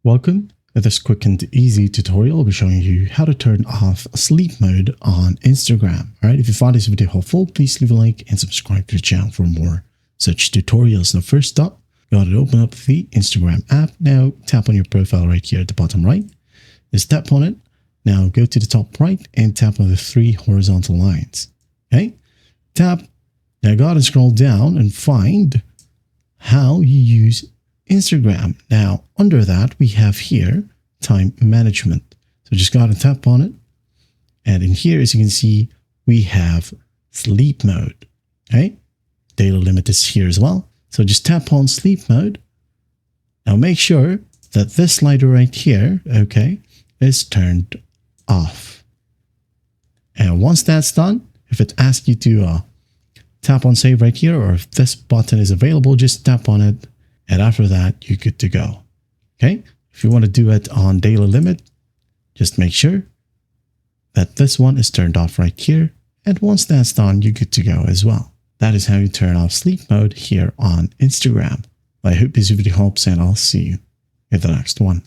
Welcome. In this quick and easy tutorial, I'll be showing you how to turn off sleep mode on Instagram. All right, if you found this video helpful, please leave a like and subscribe to the channel for more such tutorials. Now, first up, you want to open up the Instagram app. Now, tap on your profile right here at the bottom right. Just tap on it. Now, go to the top right and tap on the three horizontal lines. Okay, tap. Now, go ahead and scroll down and find how you use Instagram. Now, under that, we have here time management. So just go ahead and tap on it. And in here, as you can see, we have sleep mode. Okay, data limit is here as well. So just tap on sleep mode. Now make sure that this slider right here, okay, is turned off. And once that's done, if it asks you to tap on save right here, or if this button is available, just tap on it. And after that, you're good to go. Okay. If you want to do it on data limit, just make sure that this one is turned off right here. And once that's done, you're good to go as well. That is how you turn off sleep mode here on Instagram. I hope this video helps, and I'll see you in the next one.